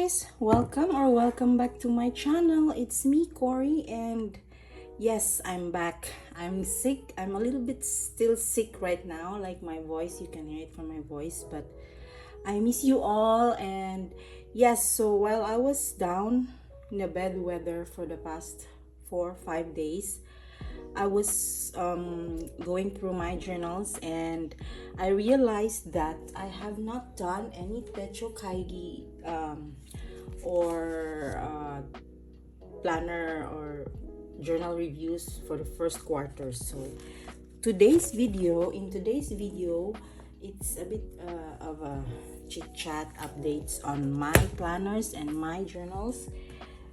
guys, welcome back to my channel. It's me, Cory, and yes, I'm back. I'm sick. I'm a little bit still sick right now, like my voice, you can hear it from my voice, but I miss you all. And yes, so while I was down in the bad weather for the past 4 or 5 days, I was going through my journals and I realized that I have not done any Techo Kaigi or planner or journal reviews for the first quarter. So in today's video, it's a bit of a chit chat updates on my planners and my journals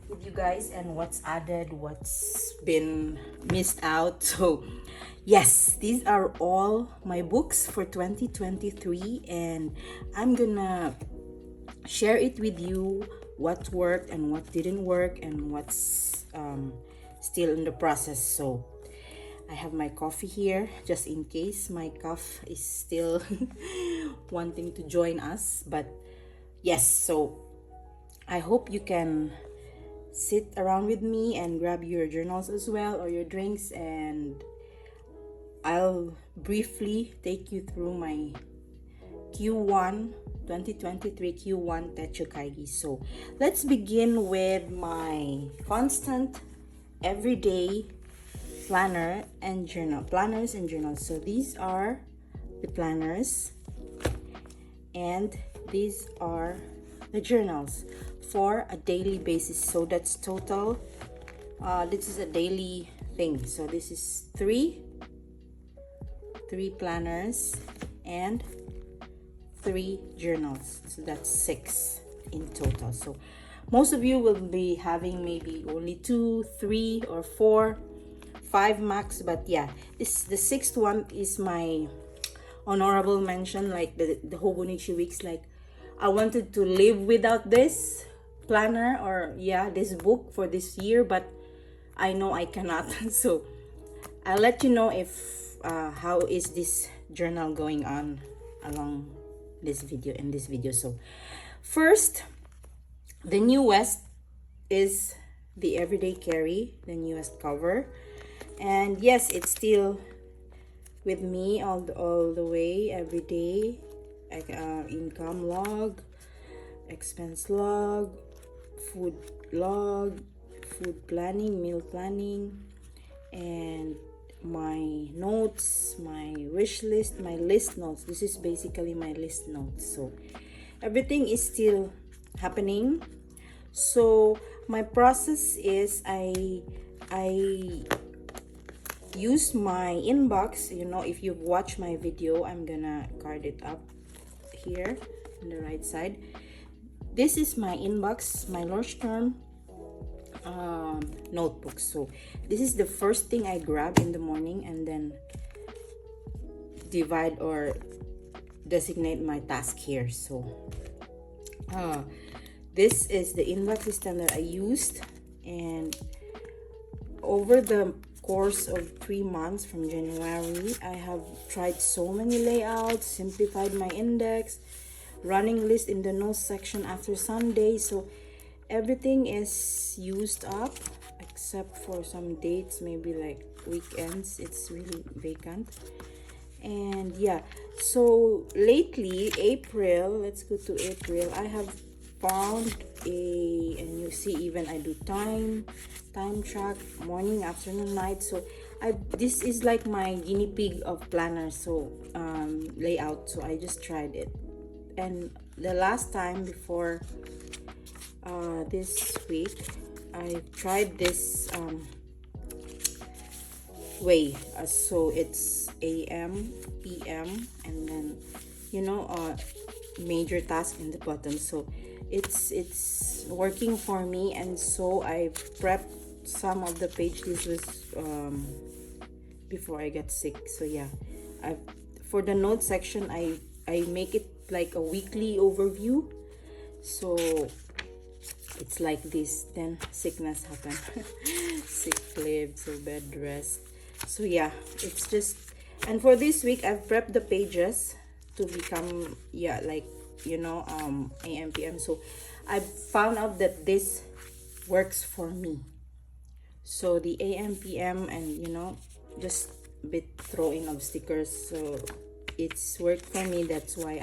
with you guys, and what's added, what's been missed out. So yes, these are all my books for 2023, and I'm gonna share it with you, what worked and what didn't work, and what's still in the process. So I have my coffee here just in case my cough is still wanting to join us. But yes, so I hope you can sit around with me and grab your journals as well, or your drinks, and I'll briefly take you through my Q1 2023 Q1 Techo Kaigi. So let's begin with my constant everyday planners and journals. So these are the planners and these are the journals for a daily basis. So that's total. This is a daily thing. So this is three planners and 3 journals. So that's 6 in total. So most of you will be having maybe only 2, 3, or 4, 5 max. But yeah, the 6th one is my honorable mention. Like the Hobonichi weeks, like I wanted to live without this planner or this book for this year, but I know I cannot. So I'll let you know if how is this journal going on along this video. So first, the newest is the everyday carry, the newest cover. And yes, it's still with me all the way, every day. Income log, expense log, food log, food planning, meal planning, and my notes, my wish list, my list notes. This is basically my list notes. So everything is still happening. So my process is I use my inbox. If you've watched my video, I'm gonna card it up here on the right side. This is my inbox, my large term notebook. So this is the first thing I grab in the morning, and then divide or designate my task here. So this is the inbox system that I used, and over the course of 3 months from January, I have tried so many layouts, simplified my index, running list in the notes section after Sunday. So everything is used up except for some dates, maybe like weekends. It's really vacant. And yeah, so lately, April, let's go to April, I have found and you see, even I do time track, morning, afternoon, night. So this is like my guinea pig of planner. So layout. So I just tried it, and the last time before this week, I tried this way. So it's AM, PM, and then major task in the bottom. So it's working for me, and so I prepped some of the page. This was before I got sick. So yeah, for the note section, I make it like a weekly overview. So it's like this. Then sickness happened. Sick leave, so bed rest. So yeah, it's just, and for this week I've prepped the pages to become AM, PM. So I found out that this works for me. So the AM, PM, and you know, just a bit throwing of stickers. So it's worked for me. That's why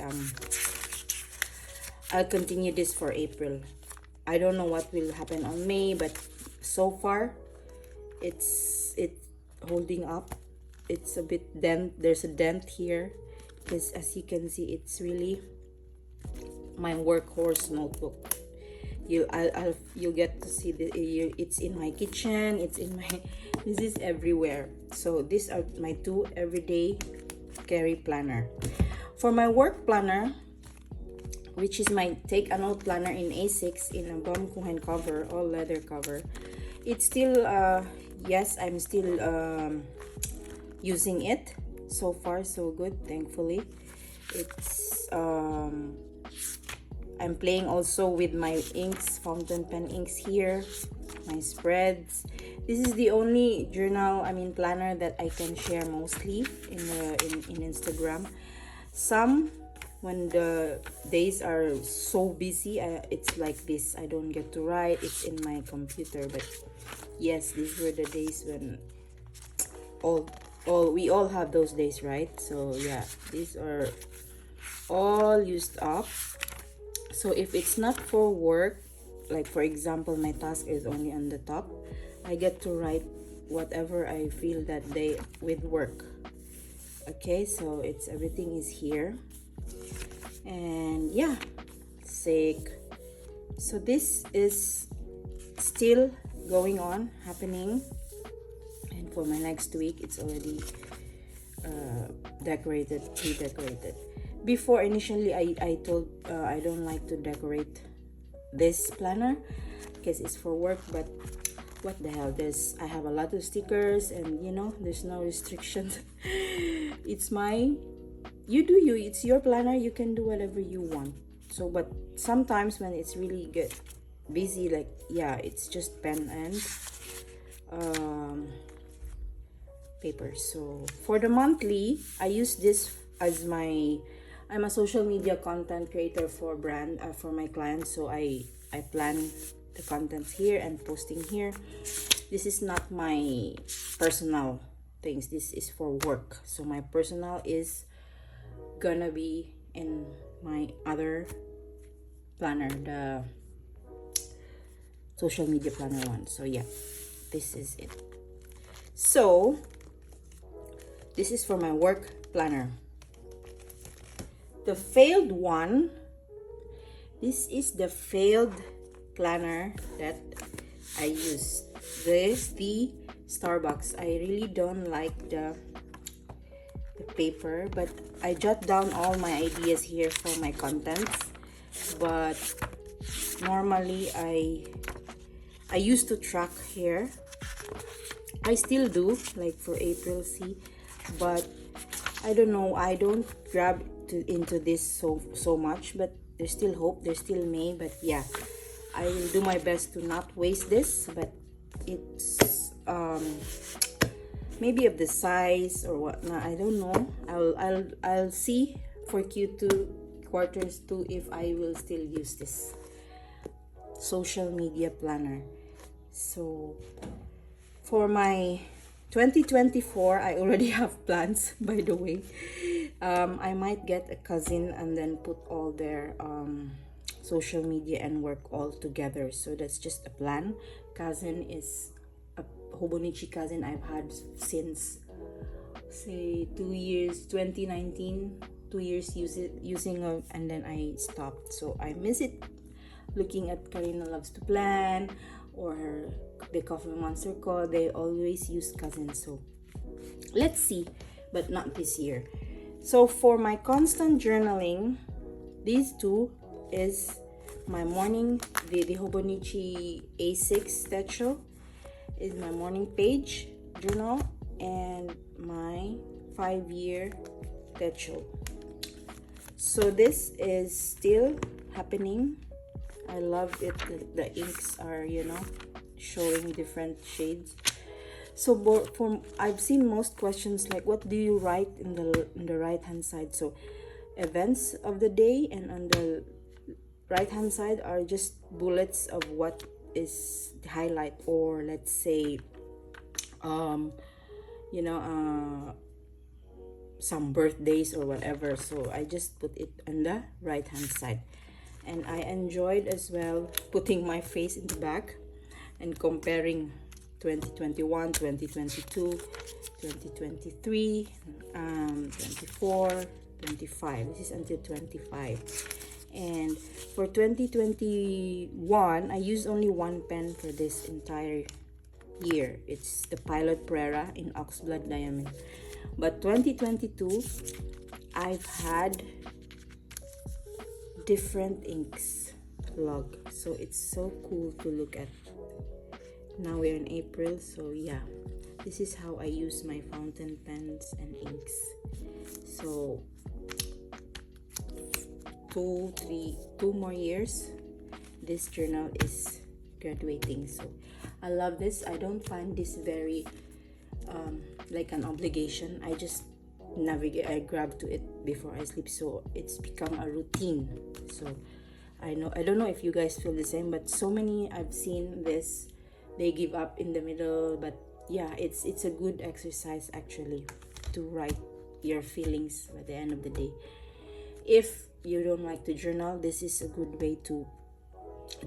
I'll continue this for April. I don't know what will happen on May, but so far it's holding up. It's a bit dent. There's a dent here because as you can see, it's really my workhorse notebook. You'll get to see it's in my kitchen, it's in my this is everywhere. So these are my two everyday carry planner. For my work planner, which is my take a note planner in A6 in a Baumkuchen cover, all leather cover, it's still yes, I'm still using it. So far so good, thankfully. It's I'm playing also with my inks, fountain pen inks here, my spreads. This is the only journal, planner that I can share mostly in Instagram. Some, when the days are so busy, it's like this. I don't get to write. It's in my computer. But yes, these were the days when we all have those days, right? So yeah, these are all used up. So if it's not for work, like for example my task is only on the top, I get to write whatever I feel that day with work. Okay, so it's everything is here. And yeah, sick. So this is still going on, happening. And for my next week, it's already decorated, pre-decorated. Before, initially, I told I don't like to decorate this planner because it's for work, but what the hell, I have a lot of stickers, and you know, there's no restrictions. It's your planner, you can do whatever you want. So but sometimes when it's really get busy, like yeah, it's just pen and paper. So for the monthly, I use this as I'm a social media content creator for for my clients, so I plan the contents here and posting here. This is not my personal things, this is for work. So my personal is gonna be in my other planner, the social media planner one. So yeah, this is it. So this is for my work planner. The failed one, this is the failed planner that I use. This the Starbucks. I really don't like the paper, but I jot down all my ideas here for my contents. But normally I used to track here. I still do, like for April, see, but I don't know, I don't grab into this so much, but there's still hope, there's still May. But yeah, I will do my best to not waste this, but it's maybe of the size or whatnot, I don't know. I'll see for Q2 quarters 2 if I will still use this social media planner. So for my 2024, I already have plans, by the way. I might get a cousin and then put all their social media and work all together. So that's just a plan. Cousin is a Hobonichi cousin I've had since, say, 2 years, 2019. 2 years using it, and then I stopped. So I miss it. Looking at Karina Loves to Plan or the Coffee Monster Co, they always use cousins. So let's see, but not this year. So for my constant journaling, these two is my morning, the Hobonichi A6 Techo is my morning page journal, and my 5-year Techo. So this is still happening. I love it. The inks are, you know, showing different shades. So I've seen most questions like, what do you write in the right hand side? So events of the day, and on the right hand side are just bullets of what is the highlight, or let's say you know, some birthdays or whatever. So I just put it on the right hand side, and I enjoyed as well putting my face in the back and comparing 2021, 2022, 2023, 24, 25. This is until 25. And for 2021, I used only one pen for this entire year. It's the Pilot Prera in Oxblood Diamond. But 2022, I've had different inks log, so it's so cool to look at. Now we're in April, so yeah, this is how I use my fountain pens and inks. So 2 more years, this journal is graduating. So I love this. I don't find this very like an obligation. I just navigate, I grab to it before I sleep, so it's become a routine. So I don't know if you guys feel the same, but so many I've seen this, they give up in the middle. But yeah, it's a good exercise actually to write your feelings at the end of the day. If you don't like to journal, this is a good way to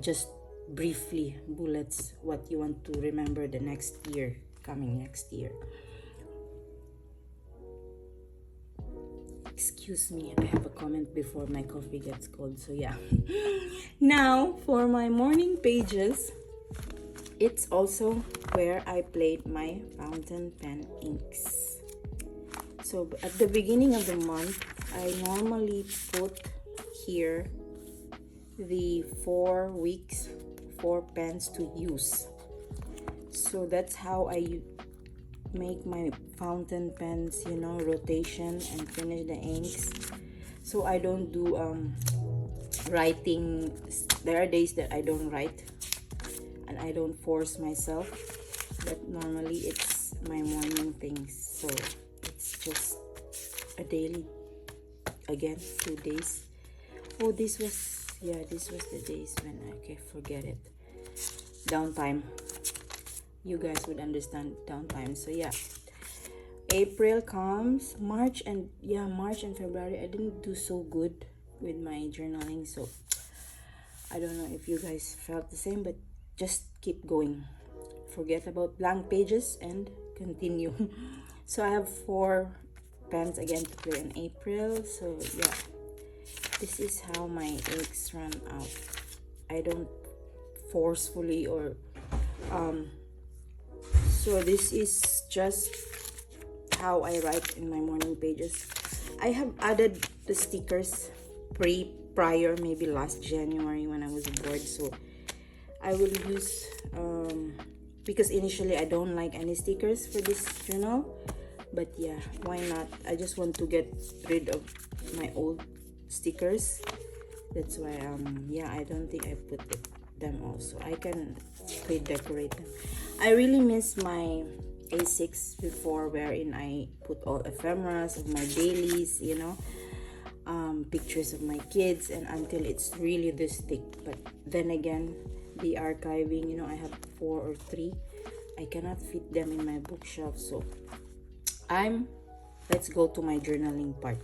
just briefly bullets what you want to remember the next year, coming next year. Excuse me, I have a comment before my coffee gets cold, so yeah. Now for my morning pages, it's also where I played my fountain pen inks. So at the beginning of the month, I normally put here the 4 weeks, 4 pens to use. So that's how I make my fountain pens, you know, rotation and finish the inks. So I don't do writing. There are days that I don't write and I don't force myself, but normally it's my morning things. So it's just a daily, again, 2 days. Oh, this was the days when okay, forget it. Downtime. You guys would understand downtime. So yeah, April comes, March and February I didn't do so good with my journaling, so I don't know if you guys felt the same, but just keep going. Forget about blank pages and continue. So I have 4 pens again to play in April. So yeah, this is how my inks run out. I don't forcefully or so this is just how I write in my morning pages. I have added the stickers prior, maybe last January when I was bored, so I will use because initially I don't like any stickers for this journal, but yeah, why not? I just want to get rid of my old stickers. That's why yeah, I don't think I put them also. I can decorate them. I really miss my A6 before, wherein I put all ephemeras of my dailies, you know, pictures of my kids, and until it's really this thick. But then again, the archiving, you know, I have 4 or 3. I cannot fit them in my bookshelf, so let's go to my journaling part.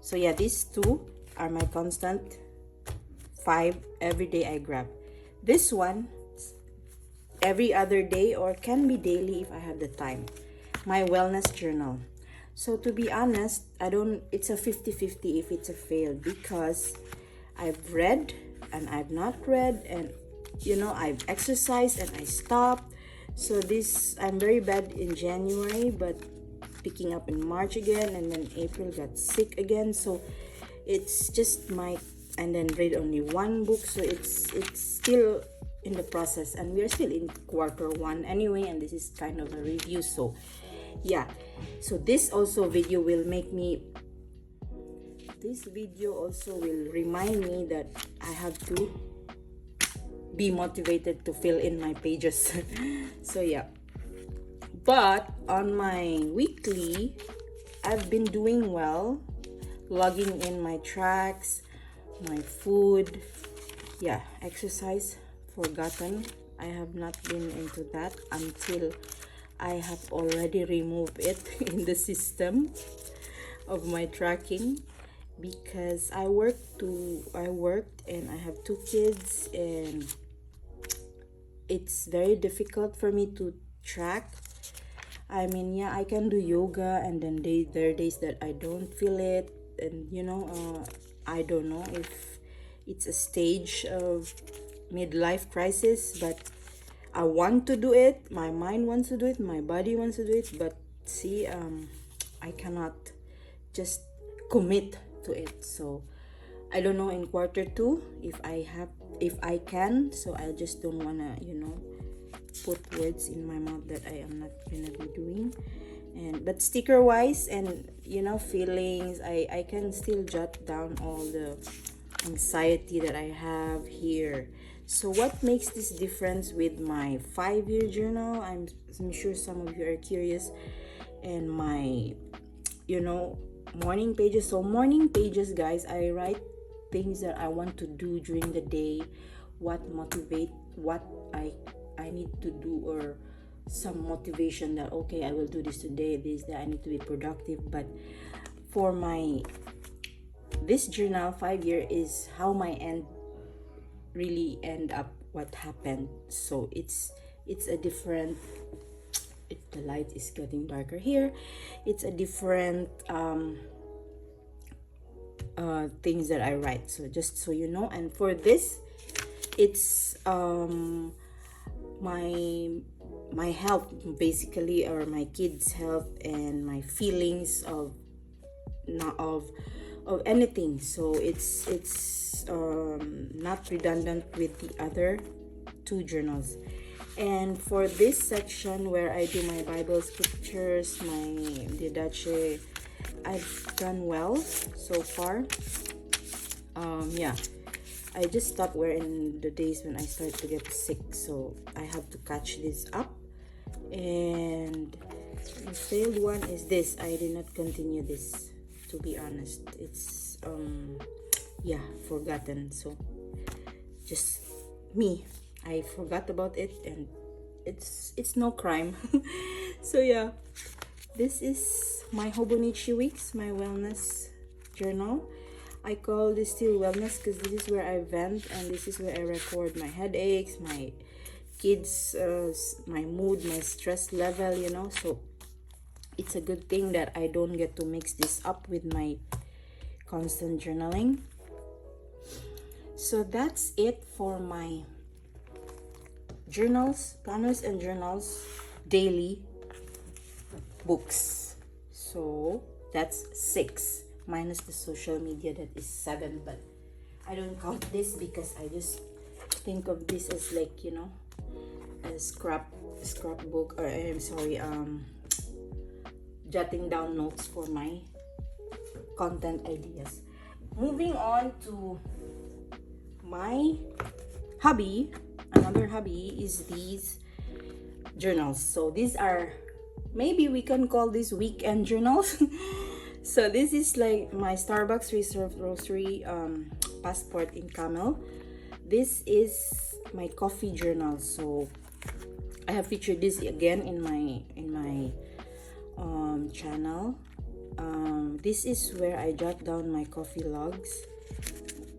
So yeah, these 2 are my constant 5 every day I grab. This one every other day, or can be daily if I have the time. My wellness journal. So to be honest, it's a 50-50 if it's a fail, because I've read and I've not read, and you know, I've exercised and I stopped. So this, I'm very bad in January, but picking up in March again, and then April got sick again. So it's just and then read only 1 book. So it's still in the process, and we are still in Q1 anyway, and this is kind of a review. So yeah, so this video will remind me that I have to be motivated to fill in my pages. So yeah, but on my weekly, I've been doing well, logging in my tracks, my food, yeah, exercise forgotten. I have not been into that until I have already removed it in the system of my tracking, because I worked and I have two kids, and it's very difficult for me to track. I mean, yeah, I can do yoga, and then there are days that I don't feel it, and I don't know if it's a stage of midlife crisis, but I want to do it. My mind wants to do it. My body wants to do it, but see, I cannot just commit to it. So I don't know in quarter two if I can. So I just don't wanna put words in my mouth that I am not gonna be doing. But sticker wise and feelings, I can still jot down all the anxiety that I have here. So what makes this difference with my 5-year journal? I'm sure some of you are curious. And my morning pages. So morning pages, guys, I write things that I want to do during the day, what I need to do, or some motivation that okay, I will do this today, that I need to be productive. But for this journal 5-year is how my end up, what happened. So it's a different, the light is getting darker here. It's a different things that I write. So just so you know, and for this, it's my health basically, or my kids' health, and my feelings of anything. So it's not redundant with the other two journals. And for this section where I do my Bible scriptures, my didache, I've done well so far. Yeah, I just stopped wearing the days when I started to get sick, so I have to catch this up. And the failed one is this. I did not continue this, to be honest. It's yeah, forgotten. So just me, I forgot about it, and it's no crime. So yeah, this is my Hobonichi weeks, my wellness journal. I call this still wellness because this is where I vent, and this is where I record my headaches, my kids, my mood, my stress level, so it's a good thing that I don't get to mix this up with my constant journaling. So that's it for my journals, planners and journals, daily books. So that's 6 minus the social media, that is 7, but I don't count this because I just think of this as like a scrapbook, or I'm sorry, jotting down notes for my content ideas. Moving on to my hobby, another hobby is these journals. So these are, maybe we can call these weekend journals. So this is like my Starbucks Reserve Rosary passport in camel. This is my coffee journal. So I have featured this again in my channel. This is where I jot down my coffee logs,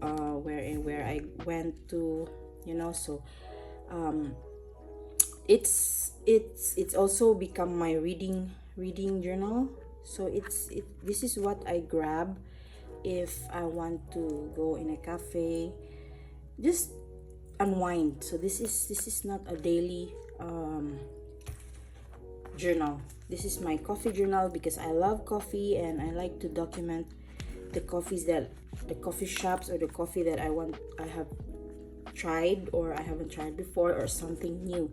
where I went to, so it's also become my reading journal. So this is what I grab if I want to go in a cafe, just unwind. So this is not a daily journal. This is my coffee journal because I love coffee, and I like to document the coffee shops, or the coffee that I have tried or I haven't tried before, or something new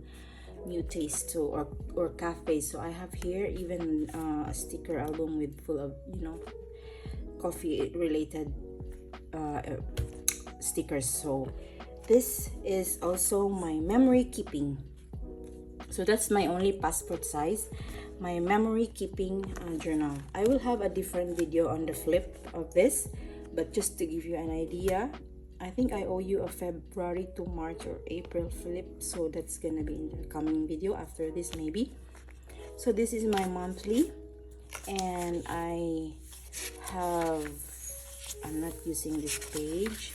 taste to, or cafe. So I have here even a sticker album with full of coffee related stickers. So this is also my memory keeping. So that's my only passport size, my memory keeping journal. I will have a different video on the flip of this, but just to give you an idea, I think I owe you a February to March or April flip, so that's gonna be in the coming video after this maybe. So this is my monthly, and I'm not using this page,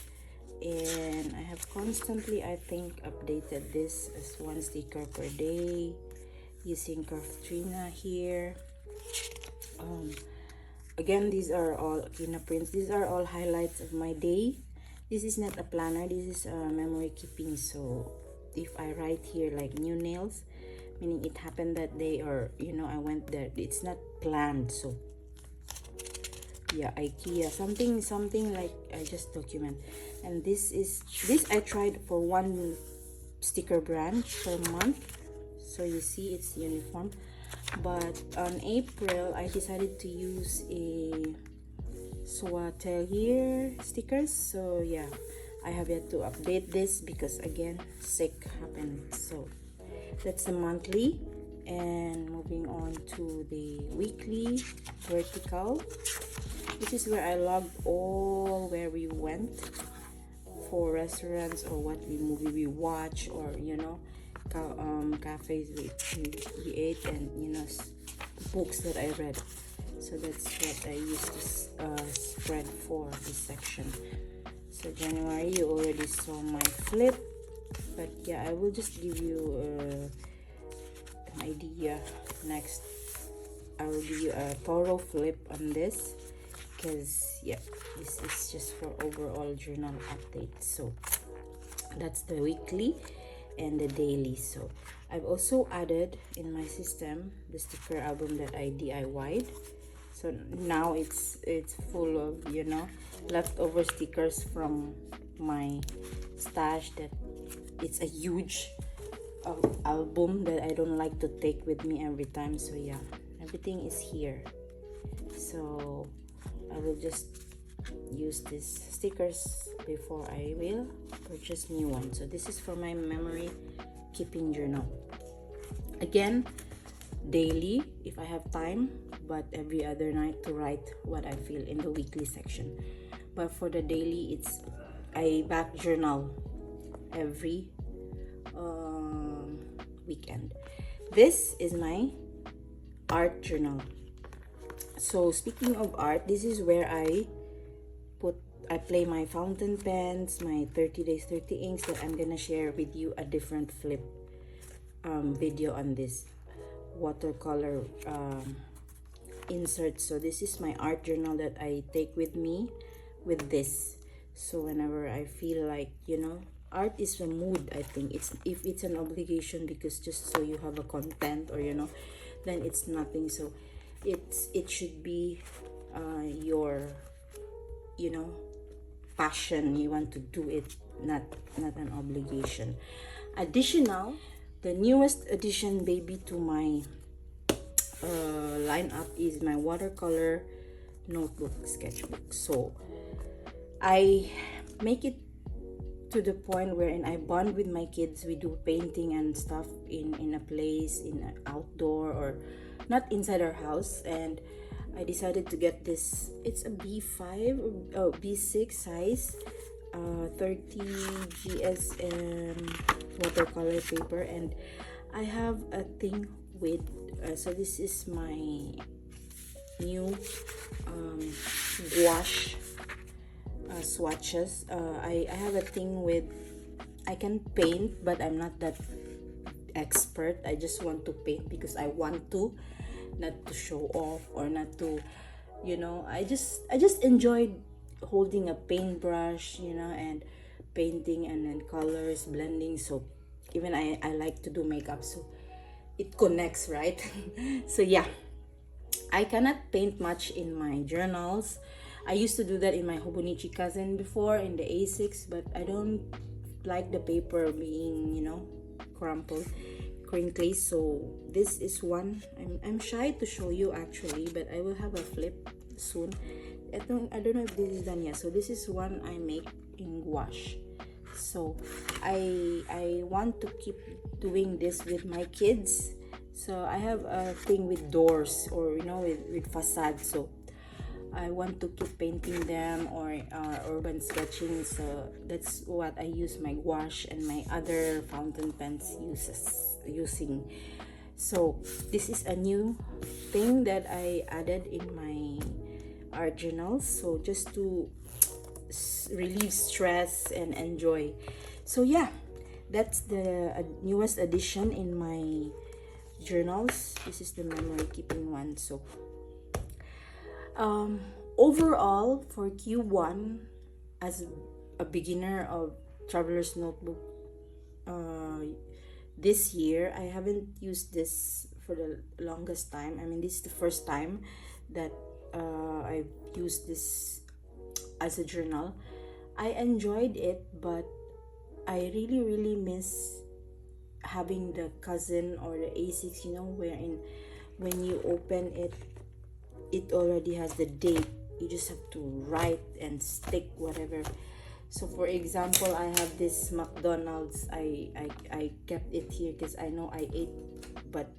and I have constantly, I think, updated this as 1 sticker per day using Katrina here. Again, these are all Kina prints. These are all highlights of my day. This is not a planner, this is memory keeping. So if I write here like new nails, meaning it happened that day, or you know, I went there, it's not planned. So yeah, IKEA, something like I just document. And this I tried for 1 sticker brand per month, so you see it's uniform. But on April I decided to use a Swatelier stickers. So yeah, I have yet to update this because again, sick happened. So that's the monthly. And moving on to the weekly vertical, this is where I logged all where we went for restaurants, or what movie we watch, or you know, cafes we ate, and you know, books that I read. So that's what I used to spread for this section. So January, you already saw my flip, but yeah, I will just give you an idea. Next, I will give you a thorough flip on this, because yeah, this is just for overall journal update. So that's the weekly and the daily. So I've also added in my system the sticker album that I DIY'd. So now it's full of, you know, leftover stickers from my stash, that it's a huge album that I don't like to take with me every time. So yeah, everything is here. So I will just use these stickers before I will purchase new ones. So this is for my memory keeping journal. Again, daily if I have time, but every other night to write what I feel in the weekly section. But for the daily, it's I back journal every weekend. This is my art journal. So speaking of art, this is where I play my fountain pens, my 30 days 30 inks, that I'm gonna share with you a different flip video on this watercolor insert. So this is my art journal that I take with me with this. So whenever I feel like, you know, art is a mood, I think. If it's an obligation because just so you have a content, or you know, then it's nothing. So it should be your, you know, passion. You want to do it, not an obligation. Additional, the newest addition baby to my lineup is my watercolor notebook sketchbook. So I make it to the point wherein I bond with my kids. We do painting and stuff in a place, in an outdoor, or not inside our house. And I decided to get this. It's a B5 or B6 size 30 GSM watercolor paper. And I have a thing with so this is my new gouache swatches. I have a thing with, I can paint, but I'm not that expert. I just want to paint because I want to, not to show off, or not to, you know, I just enjoyed holding a paintbrush, you know, and painting, and then colors blending. So even I like to do makeup, so it connects, right? So yeah, I cannot paint much in my journals. I used to do that in my Hobonichi cousin before, in the A6, but I don't like the paper being, you know, crumpled, crinkly. So this is one I'm shy to show you actually, but I will have a flip soon. I don't know if this is done yet. So this is one I make in gouache. So I want to keep doing this with my kids. So I have a thing with doors, or you know, with facade. So I want to keep painting them or urban sketching, so that's what I use my gouache and my other fountain pens using. So this is a new thing that I added in my art journals, so just to relieve stress and enjoy. So yeah, that's the newest addition in my journals. This is the memory keeping one. So overall for Q1, as a beginner of Traveler's Notebook this year, I haven't used this for the longest time. I mean, this is the first time that I've used this as a journal. I enjoyed it, but I really miss having the cousin or the A6, wherein when you open it, it already has the date. You just have to write and stick whatever. So for example, I have this McDonald's. I kept it here because I know I ate, but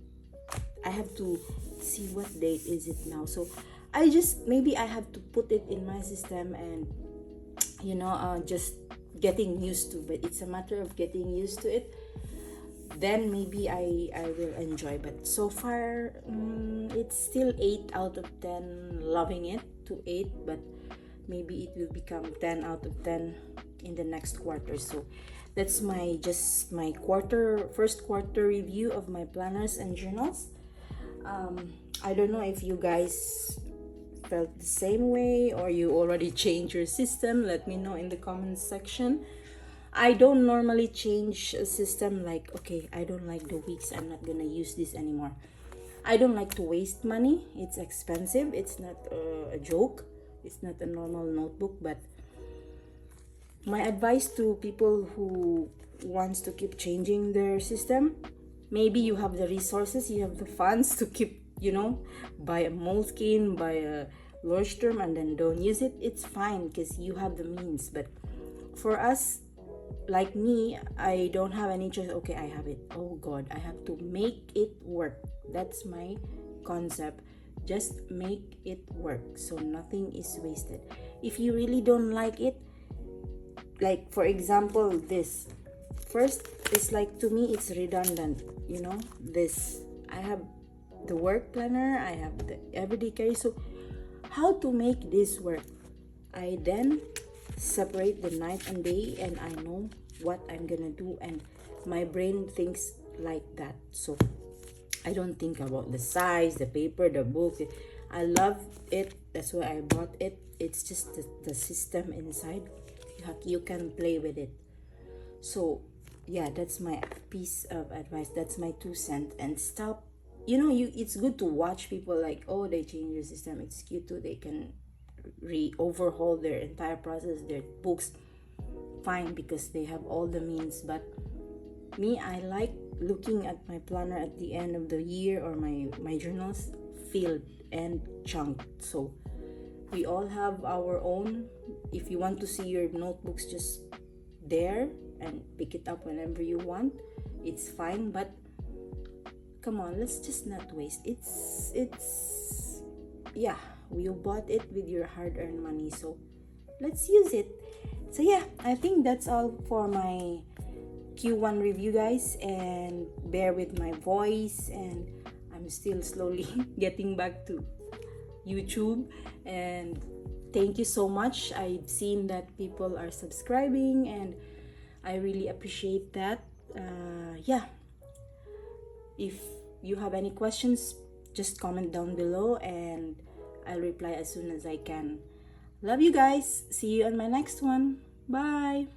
I have to see what date is it now. So maybe I have to put it in my system and just getting used to. But it's a matter of getting used to it. Then maybe I will enjoy. But so far, it's still 8 out of 10. Loving it to 8, but maybe it will become 10 out of 10 in the next quarter. So that's my first quarter review of my planners and journals. I don't know if you guys felt the same way or you already changed your system. Let me know in the comments section. I don't normally change a system like, okay, I don't like the weeks, I'm not gonna use this anymore. I don't like to waste money. It's expensive. It's not a joke. It's not a normal notebook. But my advice to people who wants to keep changing their system, maybe you have the resources, you have the funds to keep, buy a Moleskine, buy a Leuchtturm, and then don't use it. It's fine because you have the means. But for us, like me, I don't have any choice. Okay, I have it. Oh God, I have to make it work. That's my concept. Just make it work so nothing is wasted. If you really don't like it, like for example this, first, it's like, to me it's redundant. This, I have the work planner, I have the everyday carry. So how to make this work? I then separate the night and day, and I know what I'm gonna do, and my brain thinks like that. So I don't think about the size, the paper, the book. I love it. That's why I bought it. It's just the system inside. You can play with it. So yeah, that's my piece of advice. That's my 2 cents. And stop. It's good to watch people like, oh, they change the system. It's cute too. They can overhaul their entire process, their books. Fine, because they have all the means. But me, I like looking at my planner at the end of the year, or my journals filled and chunked. So we all have our own. If you want to see your notebooks just there and pick it up whenever you want, it's fine. But come on, let's just not waste. It's yeah, you bought it with your hard-earned money, so let's use it. So yeah, I think that's all for my Q1 review, guys, and bear with my voice, and I'm still slowly getting back to YouTube. And thank you so much. I've seen that people are subscribing, and I really appreciate that. Yeah, if you have any questions, just comment down below and I'll reply as soon as I can. Love you guys. See you on my next one. Bye.